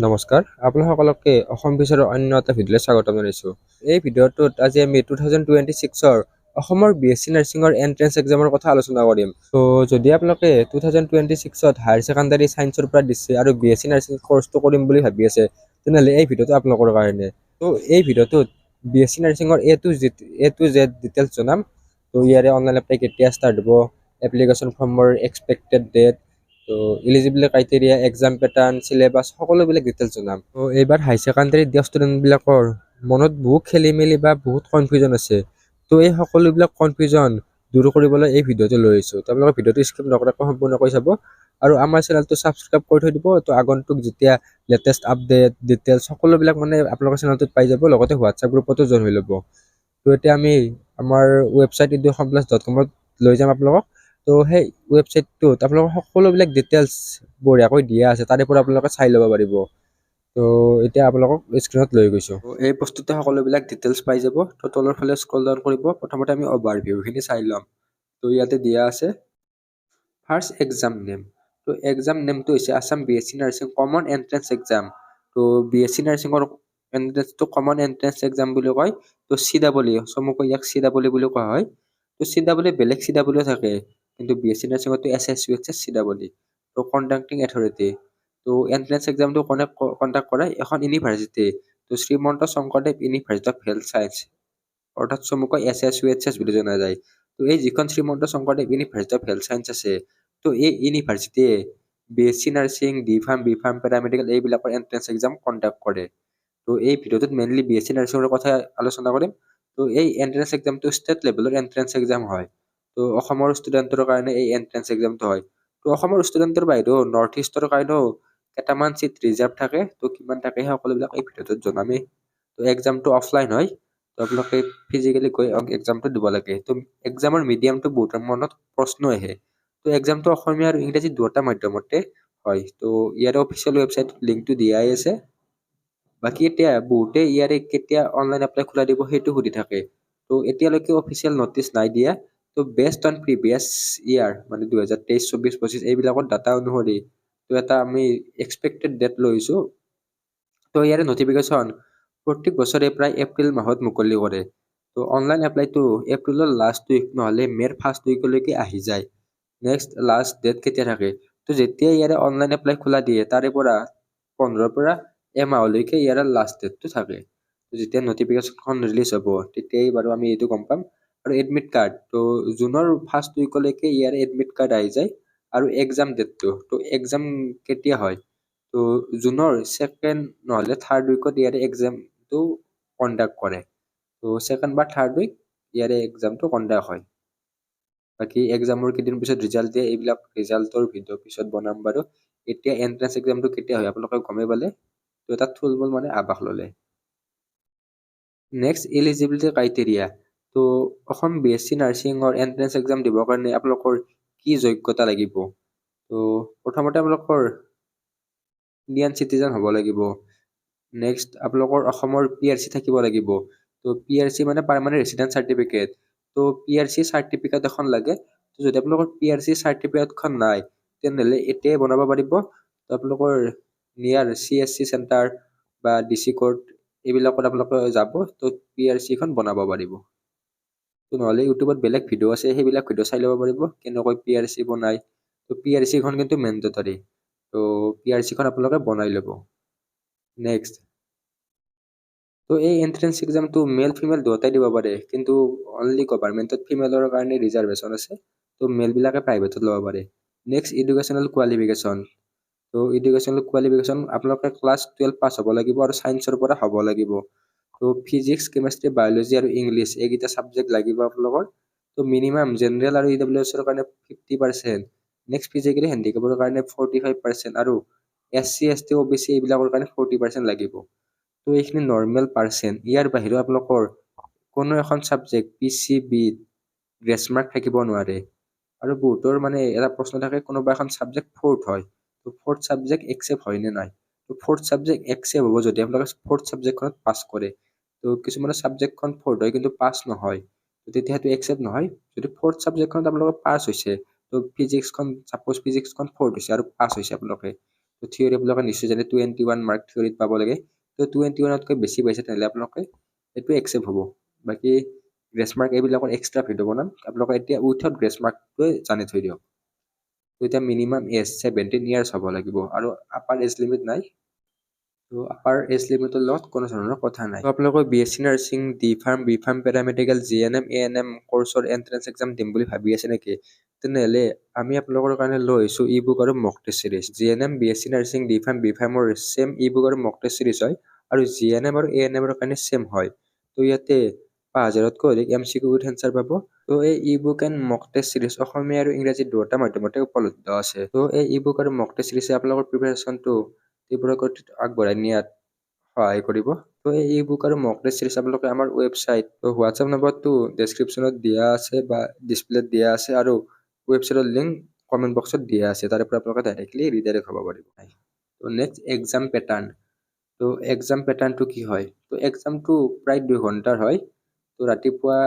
নমস্কাৰ, আপোনালোককে অসম বিচৰা অন্য এটা ভিডিঅ'লৈ স্বাগতম জনাইছোঁ। এই ভিডিঅ'টোত আজি আমি 2026ৰ অসমৰ BSc নাৰ্ছিঙৰ এন্ট্ৰেন্স এক্সামৰ কথা আলোচনা কৰিম। তো যদি আপোনালোকে 2026ত হায়াৰ ছেকেণ্ডাৰী ছায়েন্সৰ পৰা দিছে আৰু BSc নাৰ্ছিং কোৰ্চটো কৰিম বুলি ভাবি আছে, তেনেহ'লে এই ভিডিঅ'টো আপোনালোকৰ কাৰণে। তো এই ভিডিঅ'টোত BSc নাৰ্ছিঙৰ A to Z details জনাম। তো ইয়াৰে অনলাইন এপ্লাই কেতিয়া ষ্টাৰ্ট হ'ব, এপ্লিকেশ্যন ফৰ্মৰ এক্সপেক্টেড ডেট, তো eligibility criteria, exam pattern, syllabus সকলোবিলাক ডিটেইলছ জনাম। তো এইবাৰ হাই ছেকেণ্ডাৰীত দিয়া ষ্টুডেণ্টবিলাকৰ মনত বহুত খেলি মেলি বা বহুত কনফিউজন আছে। তো এই সকলোবিলাক কনফিউজন দূৰ কৰিবলৈ এই ভিডিঅ'টো লৈ আহিছোঁ। তো আপোনালোকে ভিডিঅ'টো স্কিপ নকৰাকৈ সম্পূৰ্ণকৈ চাব আৰু আমাৰ চেনেলটো ছাবস্ক্ৰাইব কৰি থৈ দিব। তো আগন্তুক যেতিয়া লেটেষ্ট আপডেট ডিটেইলছ সকলোবিলাক আপোনালোকৰ চেনেলটোত পাই যাব, লগতে হোৱাটছআপ গ্ৰুপতো জইন হৈ ল'ব। তো এতিয়া আমি আমাৰ ৱেবছাইট eduhomeplus.com-ত লৈ যাম আপোনালোকক। তো সেই ৱেবছাইটটোত আপোনালোকৰ সকলোবিলাক ডিটেইলছ বঢ়িয়াকৈ দিয়া আছে, তাৰে পৰা আপোনালোকে চাই ল'ব পাৰিব। তো এতিয়া আপোনালোকক স্ক্ৰীনত লৈ গৈছোঁ। এই বস্তুতে সকলোবিলাক ডিটেইলছ পাই যাব। তো তলৰ ফালে স্ক্ৰল ডাউন কৰিব। প্ৰথমতে আমি অভাৰভিউখিনি চাই ল'ম। তো ইয়াতে দিয়া আছে ফাৰ্ষ্ট এক্সাম নেম। তো এক্সাম নেমটো হৈছে Assam BSc nursing common entrance exam. তো BSc নাৰ্ছিঙৰ এন্ট্ৰেন্সটো কমন এন্ট্ৰেন্স এক্সাম বুলি কয়। তো CEE, চমুকৈ ইয়াক CEE বুলি কোৱা হয়। তো CEE বেলেগ CEE থাকে, কিন্তু BSc নাৰ্ছিঙতো SSUHS CEE। তো কণ্ডাক্টিং অথৰিটি। তো এন্ট্ৰেন্স এক্সামটো কোনে কণ্ডাক্ট কৰে? এখন ইউনিভাৰ্চিটি। তো Srimanta Sankardev university of health science, অৰ্থাৎ চমুকৈ SSUHS বুলি জনা যায়। তো এই যিখন Srimanta Sankardev university of health science আছে, তো এই ইউনিভাৰ্চিটিয়ে BSc নাৰ্ছিং, B.Pharm, পেৰামেডিকেল এইবিলাকৰ এন্ট্ৰেন্স এক্সাম কণ্ডাক্ট কৰে। তো এই ভিডিঅ'টোত মেইনলি BSc নাৰ্ছিঙৰ কথা আলোচনা কৰিম। তো এই এন্ট্ৰেন্স এক্সামটো ষ্টেট লেভেলৰ এন্ট্ৰেন্স এক্সাম হয়। তো অসমৰ ষ্টুডেণ্টৰ কাৰণে এই এন্ট্ৰেন্স এক্সামটো হয়। তো অসমৰ ষ্টুডেণ্টৰ বাহিৰেও নৰ্থ ইষ্টৰ কাৰণেও কেইটামান চিট ৰিজাৰ্ভ থাকে। তো কিমান থাকে সেই সকলোবিলাক এই ভিডিঅ'টোত জনামেই। তো এক্সামটো অফলাইন হয়। তো আপোনালোকে ফিজিকেলি গৈ এক্সামটো দিব লাগে। তো এক্সামৰ মিডিয়ামটো বহুতৰ মনত প্ৰশ্ন আহে। তো এক্সামটো অসমীয়া আৰু ইংৰাজী দুয়োটা মাধ্যমতে হয়। তো ইয়াৰ অফিচিয়েল ৱেবছাইট লিংকটো দিয়াই আছে। বাকী এতিয়া বহুতে ইয়াৰে কেতিয়া অনলাইন এপ্লাই খোলা দিব সেইটো সুধি থাকে। তো এতিয়ালৈকে অফিচিয়েল নটিচ নাই দিয়া। তো বেষ্ট অন প্ৰিভিয়াছ ইয়াৰ, মানে 2023, 24, 25 এইবিলাকৰ ডাটা অনুসৰি তো এটা আমি এক্সপেক্টেড ডেট লৈছোঁ। তো ইয়াৰে নটিফিকেশ্যন প্ৰত্যেক বছৰে প্ৰায় এপ্ৰিল মাহত মুকলি কৰে। তো অনলাইন এপ্লাইটো এপ্ৰিলৰ লাষ্ট উইক নহ'লে মে'ৰ ফাৰ্ষ্ট উইকলৈকে আহি যায়। নেক্সট লাষ্ট ডেট কেতিয়া থাকে? তো যেতিয়া ইয়াৰে অনলাইন এপ্লাই খোলা দিয়ে তাৰে পৰা 15ৰ পৰা এমাহলৈকে ইয়াৰে লাষ্ট ডেটটো থাকে। তো যেতিয়া নটিফিকেশ্যনখন ৰিলিজ হ'ব তেতিয়াই বাৰু আমি এইটো গম পাম। আৰু এডমিট কাৰ্ড, তো জুনৰ ফাৰ্ষ্ট উইকলৈকে ইয়াৰে এডমিট কাৰ্ড আহি যায়। আৰু এক্সাম ডেটটো, তো এক্সাম কেতিয়া হয়? তো জুনৰ ছেকেণ্ড নহ'লে থাৰ্ড উইকত ইয়াৰে এক্সামটো কণ্ডাক্ট কৰে। তো ছেকেণ্ড বা থাৰ্ড উইক ইয়াৰে এক্সামটো কণ্ডাক্ট হয়। বাকী এক্সামৰ কেইদিন পিছত ৰিজাল্ট দিয়ে, এইবিলাক ৰিজাল্টৰ ভিডিঅ' পিছত বনাম বাৰু। এতিয়া এন্ট্ৰেন্স এক্সামটো কেতিয়া হয় আপোনালোকে গমেই পালে। তো এটা থুলমূল আভাস ল'লে। Next eligibility criteria. তো অসম BSc নাৰ্ছিঙৰ এন্ট্ৰেন্স এক্সাম দিবৰ কাৰণে আপোনালোকৰ কি যোগ্যতা লাগিব? তো প্ৰথমতে আপোনালোকৰ ইণ্ডিয়ান চিটিজেন হ'ব লাগিব। নেক্সট আপোনালোকৰ অসমৰ PRC থাকিব লাগিব। তো PRC মানে পাৰ্মানেণ্ট ৰেচিডেন্ট চাৰ্টিফিকেট। তো PRC চাৰ্টিফিকেট এখন লাগে। তো যদি আপোনালোকৰ PRC চাৰ্টিফিকেটখন নাই তেনেহ'লে এতিয়াই বনাব পাৰিব। তো আপোনালোকৰ নিয়াৰ CSC চেণ্টাৰ বা DC কোৰ্ট এইবিলাকত আপোনালোকে যাব, তো PRCখন বনাব পাৰিব। তো নহ'লে ইউটিউবত বেলেগ ভিডিঅ' আছে, সেইবিলাক ভিডিঅ' চাই ল'ব পাৰিব কেনেকৈ PRC বনায়। তো PRCখন কিন্তু মেণ্ডেটৰী। তো PRCখন আপোনালোকে বনাই ল'ব। নেক্সট, তো এই এন্ট্ৰেন্স এক্সামটো মেল ফিমেল দুয়োটাই দিব পাৰে, কিন্তু অনলি গভাৰ্ণমেণ্টত ফিমেলৰ কাৰণে ৰিজাৰ্ভেশ্যন আছে। তো মেলবিলাকে প্ৰাইভেটত ল'ব পাৰে। Next educational qualification. তো এডুকেশ্যনেল কোৱালিফিকেশ্যন আপোনালোকে ক্লাছ 12 পাছ হ'ব লাগিব আৰু ছায়েন্সৰ পৰা হ'ব লাগিব। তো ফিজিক্স, কেমেষ্ট্ৰি, বায়'লজি আৰু ইংলিছ এইকেইটা ছাবজেক্ট লাগিব আপোনালোকৰ। তো মিনিমাম জেনেৰেল আৰু EWSৰ কাৰণে 50%, নেক্সট ফিজিকেলি হেণ্ডিকেপৰ কাৰণে 45% আৰু SC, ST, OBC এইবিলাকৰ কাৰণে 40% লাগিব। তো এইখিনি নৰ্মেল পাৰ্চেণ্ট। ইয়াৰ বাহিৰেও আপোনালোকৰ কোনো এখন ছাবজেক্ট PCBত গ্ৰেছ মাৰ্ক থাকিব নোৱাৰে। আৰু বহুতৰ এটা প্ৰশ্ন থাকে, কোনোবা এখন ছাবজেক্ট ফ'ৰ্থ হয়, তো ফ'ৰ্থ ছাবজেক্ট একচেপ্ট হয় নে নাই? তো ফ'ৰ্থ ছাবজেক্ট একচেপ্ট হ'ব যদি আপোনালোকে ফ'ৰ্থ ছাবজেক্টখনত পাছ কৰে। তো কিছুমানৰ ছাবজেক্টখন ফ'ৰ্থ হয় কিন্তু পাছ নহয়, তো তেতিয়া সেইটো একচেপ্ট নহয়। যদি ফ'ৰ্থ ছাবজেক্টখনত আপোনালোকে পাছ হৈছে, তো ফিজিক্সখন চাপ'জ ফিজিক্সখন ফ'ৰ্থ হৈছে আৰু পাছ হৈছে আপোনালোকে, তো থিয়ৰি আপোনালোকে নিশ্চয় জানে 21 মাৰ্ক থিয়ৰিত পাব লাগে। তো 21তকৈ বেছি পাইছে তেনেহ'লে আপোনালোকে এইটো একচেপ্ট হ'ব। বাকী গ্ৰেছ মাৰ্ক এইবিলাকৰ এক্সট্ৰা ভিডিঅ' বনাম, আপোনালোকে এতিয়া উইথাউট গ্ৰেছ মাৰ্কটোৱে জানি থৈ দিয়ক। তো এতিয়া মিনিমাম এজ 17 ইয়াৰ্ছ হ'ব লাগিব আৰু আপাৰ এজ লিমিট নাই। তো আপাৰ এজ লিমিটৰ লগত কোনো ধৰণৰ কথা নাই। তো আপোনালোকৰ BSc nursing, B pharm paramedical, GNM, ANM কৰ্চৰ এণ্ট্ৰেন্স এক্সাম দিম বুলি ভাবি আছে নেকি? তেনেহ'লে আমি আপোনালোকৰ কাৰণে লৈ আহিছোঁ ই বুক আৰু mock test series. GNM, BSc nursing, B ফাৰ্মৰ ছেম ই বুক আৰু মক টেষ্ট চিৰিজ হয় আৰু GNM আৰু ANMৰ কাৰণে ছেম হয়। তো ইয়াতে 5000তকৈ অধিক MCQ উইথ এনচাৰ পাব। তো এই e book and mock test series Assamese আৰু ইংৰাজী দুয়োটা মাধ্যমতে উপলব্ধ আছে। তো এই ই বুক আৰু মক টেষ্ট চিৰিজে আপোনালোকৰ প্ৰিপাৰেশ্যনটো তীব্ৰ গতিত আগবঢ়াই নিয়াত সহায় কৰিব। তো এই ই বুক আৰু মক টেষ্ট চিৰিজ আপোনালোকে আমাৰ ৱেবছাইট, তো হোৱাটছআপ নম্বৰটো ডেছক্ৰিপশ্যনত দিয়া আছে বা ডিছপ্লেত দিয়া আছে আৰু ৱেবছাইটৰ লিংক কমেণ্ট বক্সত দিয়া আছে, তাৰে পৰা আপোনালোকে ডাইৰেক্টলি ৰিডাইৰেক্ট হ'ব পাৰিব। তো নেক্সট এক্সাম পেটাৰ্ণ। তো এক্সাম পেটাৰ্ণটো কি হয়? তো এক্সামটো প্ৰায় 2 ঘণ্টাৰ হয়। তো ৰাতিপুৱা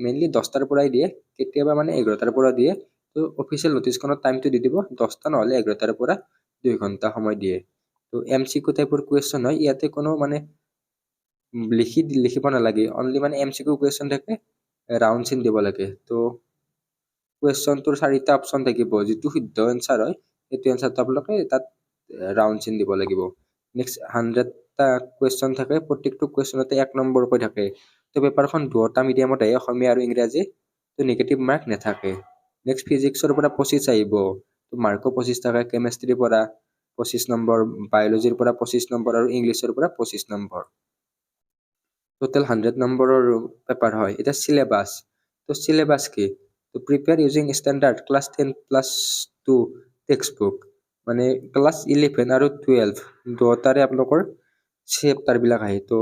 মেইনলি 10টাৰ পৰাই দিয়ে, কেতিয়াবা মানে 11টাৰ পৰা দিয়ে। তো অফিচিয়েল নটিছখনত টাইমটো দি দিব, 10টা নহ'লে 11টাৰ পৰা 2 ঘণ্টা সময় দিয়ে। তো MCQ টাইপৰ কুৱেশ্যন হয়, ইয়াতে কোনো মানে লিখিব নালাগে, অনলি মানে MCQ কুৱেশ্যন থাকে, ৰাউণ্ড চিন দিব লাগে। তো কুৱেশ্যনটোৰ 4টা অপশ্যন থাকিব, যিটো শুদ্ধ এনচাৰ হয় সেইটো এনচাৰটো আপোনালোকে তাত ৰাউণ্ড চিন দিব লাগিব। নেক্সট 100টা কুৱেশ্যন থাকে, প্ৰত্যেকটো কুৱেশ্যনতে 1 নম্বৰকৈ থাকে। তো পেপাৰখন দুয়োটা মিডিয়ামত আহে, অসমীয়া আৰু ইংৰাজী। তো নিগেটিভ মাৰ্ক নাথাকে। নেক্সট ফিজিক্সৰ পৰা 25 আহিব, তো মাৰ্কো 25 থাকে, কেমেষ্ট্ৰিৰ পৰা 25 নম্বৰ, বায়'লজিৰ পৰা 25 নম্বৰ আৰু ইংলিছৰ পৰা 25 নম্বৰ। টোটেল 100 নম্বৰৰ পেপাৰ হয়। এতিয়া চিলেবাছ, তো চিলেবাছ কি? তো prepare using standard class 10+2 text book, মানে ক্লাছ 11 আৰু 12 দুয়োটাৰে আপোনালোকৰ চেপ্টাৰবিলাক আহে। তো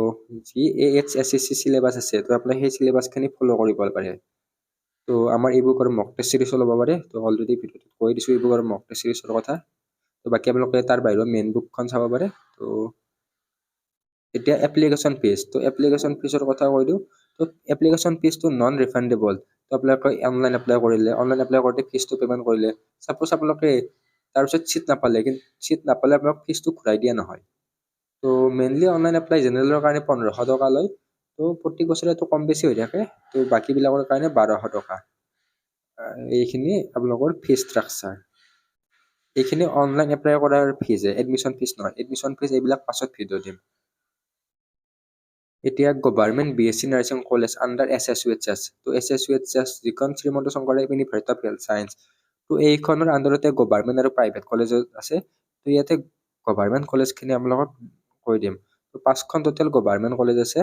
যি AHSSC চিলেবাছ আছে, তো আপোনালোকে সেই চিলেবাছখিনি ফ'ল' কৰিব পাৰে। তো আমাৰ ই বুক আৰু মক টেষ্ট চিৰিজো ল'ব পাৰে। তো অলৰেডি ভিডিঅ'টোত কৈ দিছোঁ ই বুক আৰু মক টেষ্ট চিৰিজৰ কথা। তো বাকী আপোনালোকে তাৰ বাহিৰেও মেইন বুকখন চাব পাৰে। তো এতিয়া এপ্লিকেশ্যন ফিজ, তো এপ্লিকেশ্যন ফিজৰ কথা কৈ দিওঁ। তো এপ্লিকেশ্যন ফিজটো নন ৰিফাণ্ডেবল। তো আপোনালোকে অনলাইন এপ্লাই কৰিলে, অনলাইন এপ্লাই কৰোঁতে ফিজটো পে'মেণ্ট কৰিলে, ছাপ'জ আপোনালোকে তাৰপিছত চিট নাপালে, কিন্তু চিট নাপালে আপোনাক ফিজটো ঘূৰাই দিয়া নহয়। তো মেইনলি অনলাইন এপ্লাই জেনেৰেলৰ কাৰণে 1500 টকা লয়। তো প্ৰত্যেক বছৰে এইটো কম বেছি হৈ থাকে। তো বাকীবিলাকৰ কাৰণে 1200 টকা। এইখিনি আপোনালোকৰ ফিজ ষ্ট্ৰাকচাৰ। এইখিনি অনলাইন এপ্লাই কৰাৰ ফিজে, এডমিশ্যন ফিজ নহয়। এডমিশ্যন ফিজ এইবিলাক পাছত ভিডিঅ' দিম। এতিয়া government BSc nursing college under SSUHS, তো SSUHS যিখন Srimanta Sankardev university of health science, তো এইখনৰ আণ্ডাৰতে গভৰ্ণমেণ্ট আৰু প্ৰাইভেট কলেজ আছে। তো ইয়াতে গভৰ্ণমেণ্ট কলেজখিনি আপোনালোকক কৈ দিম। তো 5খন টোটেল গভৰ্ণমেণ্ট কলেজ আছে।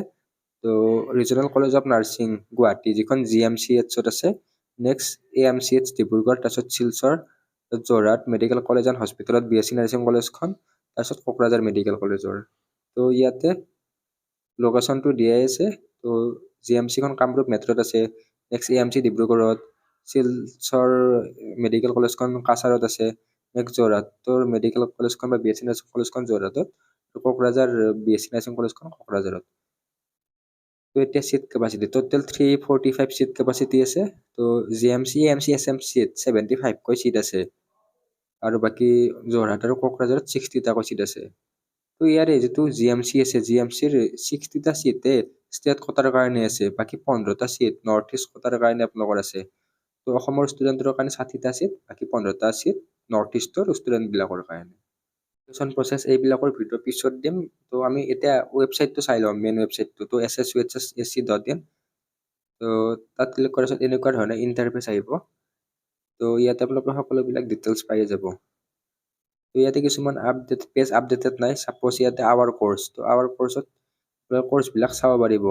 তো regional college of nursing Guwahati, যিখন GMCHত আছে। নেক্সট AMCH ডিব্ৰুগড়, তাৰপিছত Silchar, Jorhat medical college and হস্পিটেলত BSc নাৰ্ছিং কলেজখন, তাৰপিছত কোকৰাঝাৰ মেডিকেল কলেজৰ। তো ইয়াতে লোকেশ্যনটো দিয়াই আছে। তো GMCখন কামৰূপ মেট্ৰত আছে। নেক্সট AMC ডিব্ৰুগড়ত, শিলচৰ মেডিকেল কলেজখন কাছাৰত আছে। নেক্সট যোৰহাটৰ মেডিকেল কলেজখন বা BSc নাৰ্ছিং কলেজখন যোৰহাটত, কোকৰাঝাৰ BSc নাৰ্ছিং কলেজখন কোকৰাঝাৰত। তো এতিয়া seat capacity total 345 seat capacity আছে। তো GMC, AMC, SMC 75কৈ চিট আছে আৰু বাকী যোৰহাট আৰু কোকৰাঝাৰত 60টাকৈ চিট আছে। তো ইয়াৰে যিটো GMC আছে, GMCৰ 60টা চিটে ষ্টেট কোটাৰ কাৰণে আছে, বাকী 15টা চিট নৰ্থ ইষ্ট কোটাৰ কাৰণে আপোনালোকৰ আছে। তো অসমৰ ষ্টুডেণ্টৰ কাৰণে 60টা চিট, বাকী 15টা চিট নৰ্থ ইষ্টৰ ষ্টুডেণ্টবিলাকৰ কাৰণে। এডমিশ্যন প্ৰচেছ এইবিলাকৰ ভিডিঅ' পিছত দিম। তো আমি এতিয়া ৱেবছাইটটো চাই লওঁ, মেইন ৱেবছাইটটো, তো SSUHSAC.in। তো তাত ক্লিক কৰাৰ পিছত এনেকুৱা ধৰণৰ ইণ্টাৰফেচ আহিব। তো ইয়াতে আপোনালোকৰ সকলোবিলাক ডিটেইলছ পাই যাব। তো ইয়াতে কিছুমান পেজ আপডেটেড নাই, ছাপ'জ ইয়াতে আৱাৰ কৰ্চ, তো আৱাৰ কৰ্চত কৰ্চবিলাক চাব পাৰিব।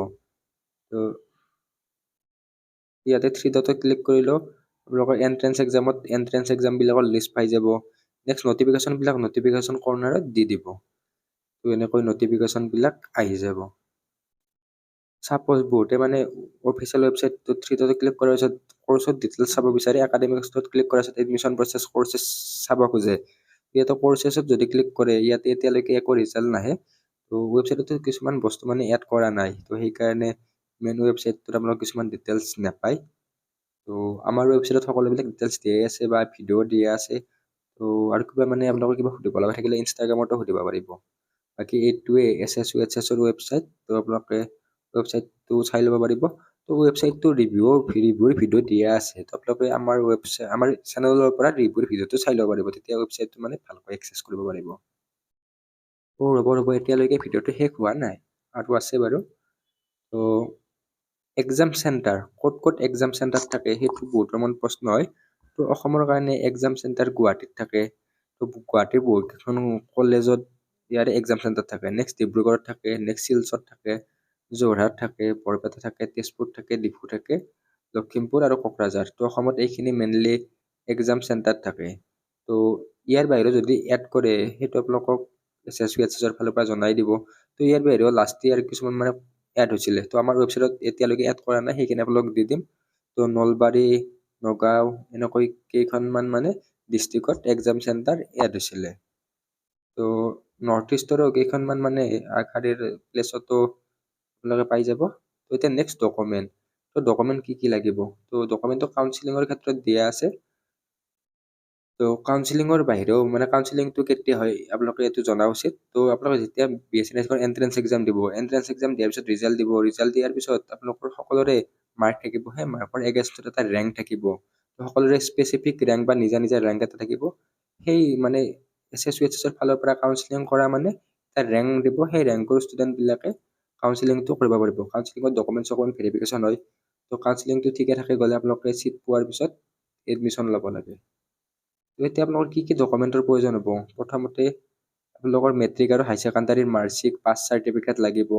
তো ইয়াতে 3 ডটত ক্লিক কৰিলেও আপোনালোকৰ এণ্ট্ৰেন্স এক্সামবিলাকৰ লিষ্ট পাই যাব। নেক্সট নটিফিকেশ্যন কৰ্নাৰত দি দিব। তো এনেকৈ নটিফিকেশ্যনবিলাক আহি যাব। ছাপ'জ বহুতে মানে অফিচিয়েল ৱেবছাইটটো 3 ডটত ক্লিক কৰাৰ পিছত কৰ্চৰ ডিটেইলছ চাব বিচাৰে, একাডেমিক্সত ক্লিক কৰাৰ পিছত এডমিশ্যন প্ৰচেছ কৰ্চেছ চাব খোজে। ইয়াতে কৰ্চেছত যদি ক্লিক কৰে, ইয়াতে এতিয়ালৈকে একো ৰিজাল্ট নাহে। তো ৱেবছাইটতো কিছুমান বস্তু মানে এড কৰা নাই, তো সেইকাৰণে মেইন ৱেবছাইটটোত আপোনালোকে কিছুমান ডিটেইলছ নাপায়। তো আমাৰ ৱেবছাইটত সকলোবিলাক ডিটেইলছ দিয়াই আছে বা ভিডিঅ' দিয়া আছে। তো আৰু কিবা মানে আপোনালোকৰ কিবা সুধিব লগা থাকিলে ইনষ্টাগ্ৰামতো সুধিব পাৰিব। বাকী এইটোৱে SSUHS ৱেবছাইট। তো আপোনালোকে ৱেবছাইটটো চাই ল'ব পাৰিব। তো ৱেবছাইটটো ৰিভিউৰ ভিডিঅ' দিয়া আছে। তো আপোনালোকে আমাৰ চেনেলৰ পৰা ৰিভিউৰ ভিডিঅ'টো চাই ল'ব পাৰিব, তেতিয়া ৱেবছাইটটো মানে ভালকৈ এক্সেছ কৰিব পাৰিব। ৰ'ব এতিয়ালৈকে ভিডিঅ'টো শেষ হোৱা নাই, আৰু আছে বাৰু। তো এক্সাম চেণ্টাৰ ক'ত এক্সাম চেণ্টাৰ থাকে সেইটো বহুতমান প্ৰশ্ন হয়। তো অসমৰ কাৰণে এক্সাম চেণ্টাৰ গুৱাহাটীত থাকে। তো গুৱাহাটীৰ বহুতকেইখন কলেজত ইয়াৰে এক্সাম চেণ্টাৰ থাকে। নেক্সট ডিব্ৰুগড়ত থাকে, নেক্সট শিলচৰত থাকে, যোৰহাট থাকে, বৰপেটা থাকে, তেজপুৰ থাকে, ডিফু থাকে, লখিমপুৰ আৰু কোকৰাঝাৰ। তো অসমত এইখিনি মেইনলি এক্সাম চেণ্টাৰ থাকে। তো ইয়াৰ বাহিৰে যদি এড কৰে সেইটো আপোনালোকক SSUHS ফালৰ পৰা জনাই দিব। তো ইয়াৰ বাহিৰেও লাষ্ট ইয়াৰ কিছুমান মানে এড হৈছিলে। তো আমাৰ ৱেবছাইটত এতিয়ালৈকে এড কৰা নাই, সেইখিনি আপোনালোক দি দিম। তো নলবাৰী, নগাঁও এনেকৈ কেইখনমান মানে ডিষ্ট্ৰিক্টত এক্সাম চেণ্টাৰ এড হৈছিলে। তো নৰ্থ ইষ্টৰো কেইখনমান মানে আগশাৰীৰ প্লেচতো আপোনালোকে পাই যাব। তো এতিয়া নেক্সট ডকুমেণ্ট। তো ডকুমেণ্ট কি লাগিব? তো ডকুমেণ্টটো কাউন্সিলিঙৰ ক্ষেত্ৰত দিয়া আছে। তো কাউন্সিলিঙৰ বাহিৰেও মানে কাউন্সিলিংটো কেতিয়া হয় আপোনালোকে এইটো জনা উচিত। তো আপোনালোকে যেতিয়া BSc নাৰ্ছিঙৰ এণ্ট্ৰেন্স এক্সাম দিব, এণ্ট্ৰেন্স এক্সাম দিয়াৰ পিছত ৰিজাল্ট দিব, ৰিজাল্ট দিয়াৰ পিছত আপোনালোকৰ সকলোৰে মাৰ্ক থাকিব। সেই মাৰ্কৰ এগেইনষ্টত এটা ৰেংক থাকিব। তো সকলোৰে স্পেচিফিক ৰেংক বা নিজা ৰেংক এটা থাকিব। সেই মানে SSUHS ফালৰ পৰা কাউন্সিলিং কৰা মানে এটা ৰেংক দিব। সেই ৰেংকৰ ষ্টুডেণ্টবিলাকে কাউন্সিলিংটো কৰিব পাৰিব। কাউন্সিলিঙত ডকুমেণ্ট ভেৰিফিকেশ্যন হয়। তো কাউন্সিলিংটো ঠিকে থাকে গ'লে আপোনালোকে চিট পোৱাৰ পিছত এডমিশ্যন ল'ব লাগে। তো এতিয়া আপোনালোকৰ কি ডকুমেণ্টৰ প্ৰয়োজন হ'ব? প্ৰথমতে আপোনালোকৰ মেট্ৰিক আৰু হাই ছেকেণ্ডাৰীৰ মাৰ্কশ্বিট, পাছ চাৰ্টিফিকেট লাগিব।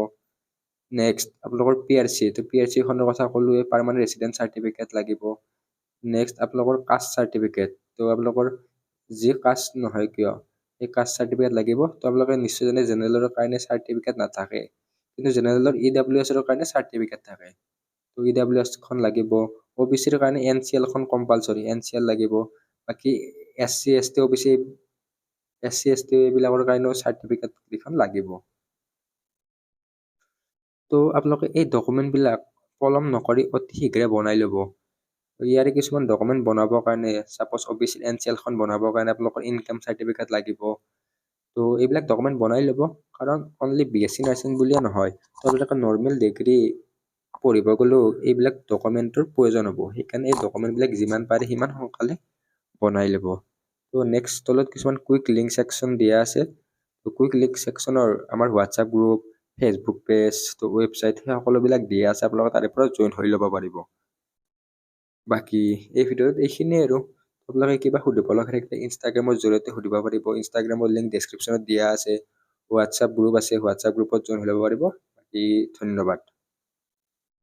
নেক্সট আপোনালোকৰ PRC, তো PRCখনৰ কথা ক'লোৱে, পাৰ্মানেণ্ট ৰেচিডেণ্ট চাৰ্টিফিকেট লাগিব। নেক্সট আপোনালোকৰ কাষ্ট চাৰ্টিফিকেট, তো আপোনালোকৰ যি কাষ্ট নহয় কিয় সেই কাষ্ট চাৰ্টিফিকেট লাগিব। তো আপোনালোকে নিশ্চয় জানে জেনেৰেলৰ কাৰণে চাৰ্টিফিকেট নাথাকে, কিন্তু জেনেৰেলৰ EWSৰ কাৰণে চাৰ্টিফিকেট থাকে। তো EWSখন লাগিব। OBCৰ কাৰণে NCLখন কম্পালচৰি, NCL লাগিব। বাকী SC ST এইবিলাকৰ কাৰণেও চাৰ্টিফিকেট কেইখন লাগিব। তো আপোনালোকে এই ডকুমেণ্টবিলাক পলম নকৰি অতি শীঘ্ৰে বনাই ল'ব। ইয়াৰে কিছুমান ডকুমেণ্ট বনাবৰ কাৰণে ছাপ'জ OBC NCLখন বনাবৰ কাৰণে আপোনালোকৰ ইনকাম চাৰ্টিফিকেট লাগিব। তো এইবিলাক ডকুমেণ্ট বনাই ল'ব, কাৰণ অনলি BSc নাৰ্ছিং বুলিয়ে নহয়, তো আপোনালোকে নৰ্মেল ডিগ্ৰী পঢ়িব গ'লেও এইবিলাক ডকুমেণ্টৰ প্ৰয়োজন হ'ব। সেইকাৰণে এই ডকুমেণ্টবিলাক যিমান পাৰে সিমান সোনকালে বনাই ল'ব। তো নেক্সট তলত কিছুমান কুইক লিংক ছেকশ্যন দিয়া আছে। তো কুইক লিংক ছেকশ্যনৰ আমাৰ হোৱাটছআপ গ্ৰুপ, ফেচবুক পেজ, তো ৱেবছাইট সেই সকলোবিলাক দিয়া আছে। আপোনালোকে তাৰে পৰা জইন হৈ ল'ব পাৰিব। বাকী এই ভিডিঅ'ত এইখিনিয়ে আৰু। আপোনালোকে কিবা সুধিব লগা থাকিলে ইনষ্টাগ্ৰামৰ জৰিয়তে সুধিব পাৰিব। ইনষ্টাগ্ৰামৰ লিংক ডেছক্ৰিপশ্যনত দিয়া আছে। হোৱাটছআপ গ্ৰুপ আছে, হোৱাটছআপ গ্ৰুপত জইন হৈ ল'ব পাৰিব। বাকী ধন্যবাদ।